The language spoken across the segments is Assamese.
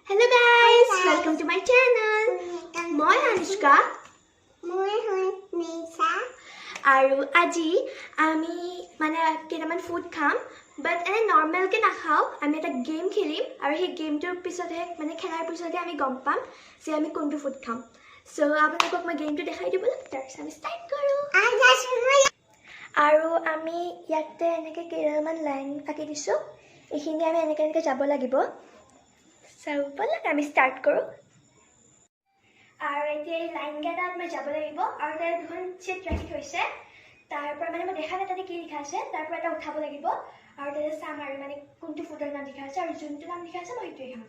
Hello guys, welcome to my channel. মই আনুষ্কা আৰু আজি আমি মানে কেইটামান ফুড খাম বাট এনে নৰ্মেলকে নাখাওঁ আমি এটা গেম খেলিম আৰু সেই গেমটোৰ পিছতহে মানে খেলাৰ পিছতহে আমি গম পাম যে আমি কোনটো ফুড খাম সো আপোনালোকক মই গেমটো দেখাই দিব তাৰপিছত আমি ষ্টাৰ্ট কৰোঁ আৰু আমি ইয়াতে এনেকৈ কেইটামান লাইন আঁকি দিছোঁ এইখিনি আমি এনেকৈ যাব লাগিব সো বলক আমি ষ্টাৰ্ট কৰোঁ আৰু এতিয়া এই লাইন কেইটাত মই যাব লাগিব আৰু তাত দুখন চিট ৰাখি থৈছে তাৰ পৰা মানে মই দেখা নাই তাতে কি লিখা আছে তাৰ পৰা এটা উঠাব লাগিব আৰু তাতে চাম আৰু মানে কোনটো ফুডৰ নাম লিখা আছে আৰু যোনটো নাম লিখা আছে মই সেইটোৱে খাম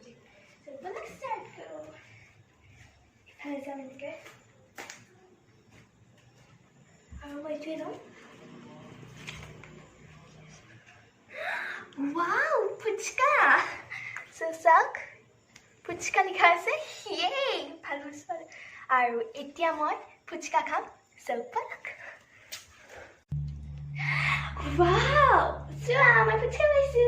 সো বলক ষ্টাৰ্ট কৰোঁ ইফালে যাম এনেকৈ আৰু মই এইটোৱে লওঁ Wow, puchka! So sauk, puchka likha ase. Yay! Bhalo sore. Aru etia moi puchka kham. So palak. Wow! So my puchka paisu.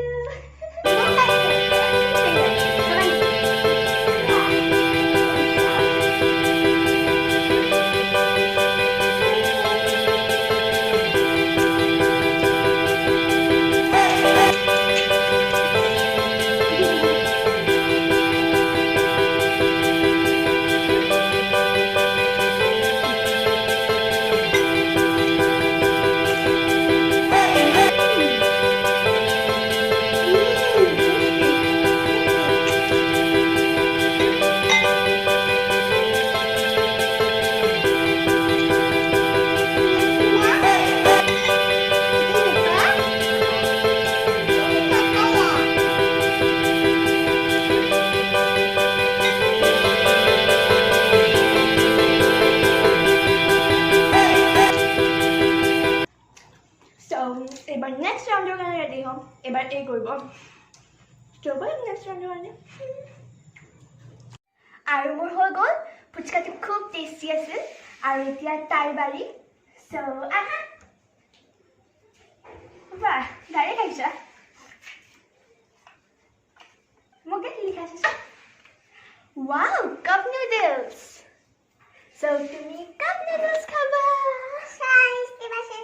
এবার নেক্সট রাউন্ডের কারণে রেডি হম এবার এই করব চলবো নেক্সট রাউন্ডের কারণে আৰু মোৰ হৈ গ'ল ফুচকাটো খুব টেষ্টি আছিল আৰু এতিয়া তাইৰ বাৰী সো আহা বাহ গাড়ী খাইছা মোক কি লিখা আছে ওয়াও কাপ নুডলছ সো তুমি কাপ নুডলছ খাবা সাইজ কিবা আছে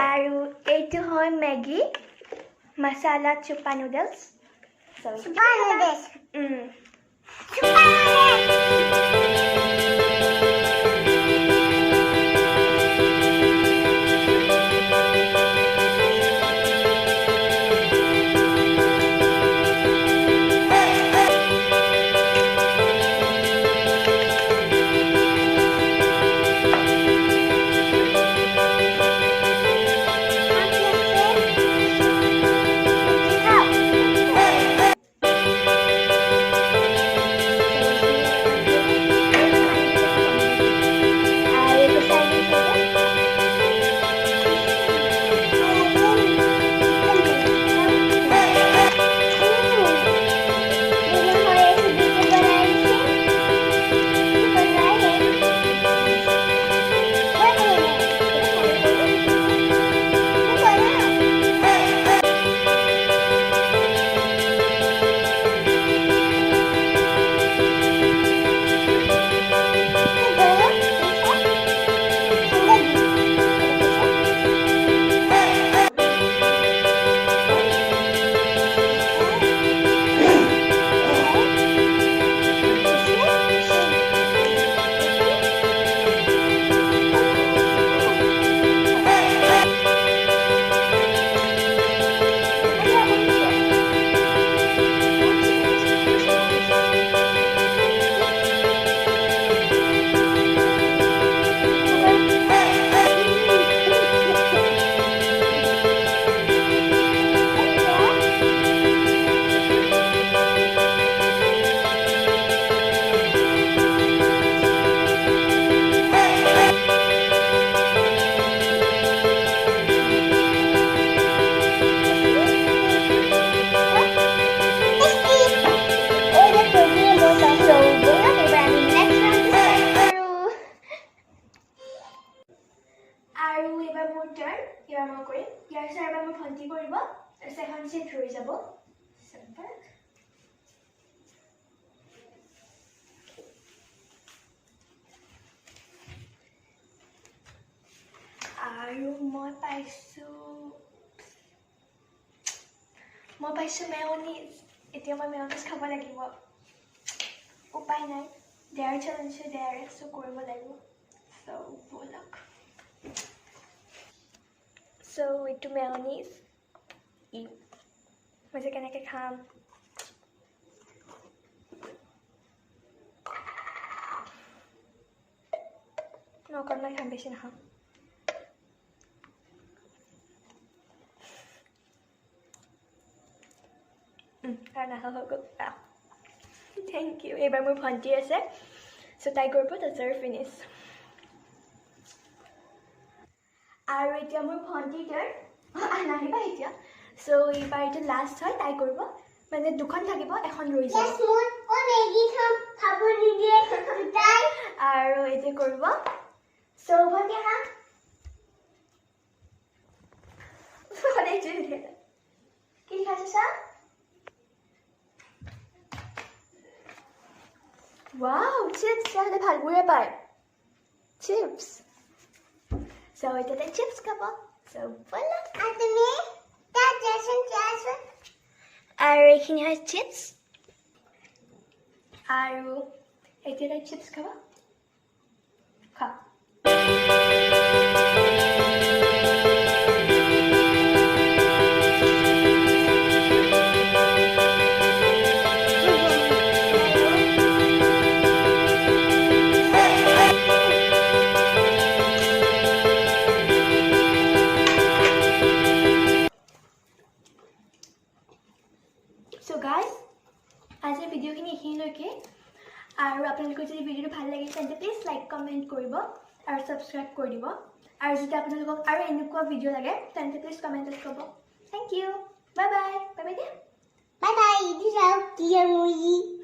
আৰু এইটো হয় মেগি মছলা চুপা নুডলছ চুপা নুডলছ চুপা ভন্তি কৰিব তাৰপিছত এখন চিট ৰৈ যাব পাইছোঁ মেয়নিজ এতিয়া মই মেয়নিজ খাব লাগিব উপায় নাই দেয়াৰ চেলেঞ্জ দেয়াৰ চ' কৰিব লাগিব চ' ব'লক চ' এইটো মেয়নিজ মই যে কেনেকৈ খাম মই অকণমান খাম বেছি নাখাম Thank you. এইবাৰ মোৰ ভণ্টি আছে চ' তাই কৰিব তাৰপিছত ফিনিছ আৰু এতিয়া মোৰ ভণ্টি নাহিবা এতিয়া চ' এইবাৰ এইটো লাষ্ট হয় তাই কৰিব মানে দুখন থাকিব এখন ৰৈ যাব আৰু এতিয়া কৰিব চ' ভণ্টি আহা সদায় কি খাইছা Wow, chips! Saya ভাল বুঢ়ে পায় chips. So এটা chips খাব. So বলা. তুমি তা জেসন জেসন. আৰু এইখিনি হয় chips. আৰু এটা chips খাব. খা. So guys, আজিৰ ভিডিঅ'খিনি এইখিনিলৈকে আৰু আপোনালোকৰ যদি ভিডিঅ'টো ভাল লাগে তেন্তে প্লিজ লাইক কমেণ্ট কৰিব আৰু ছাবস্ক্ৰাইব কৰি দিব আৰু যদি আপোনালোকক আৰু এনেকুৱা ভিডিঅ' লাগে তেন্তে প্লিজ কমেণ্টত ক'ব thank you bye bye bye bye Bye bye, this is our dear movie.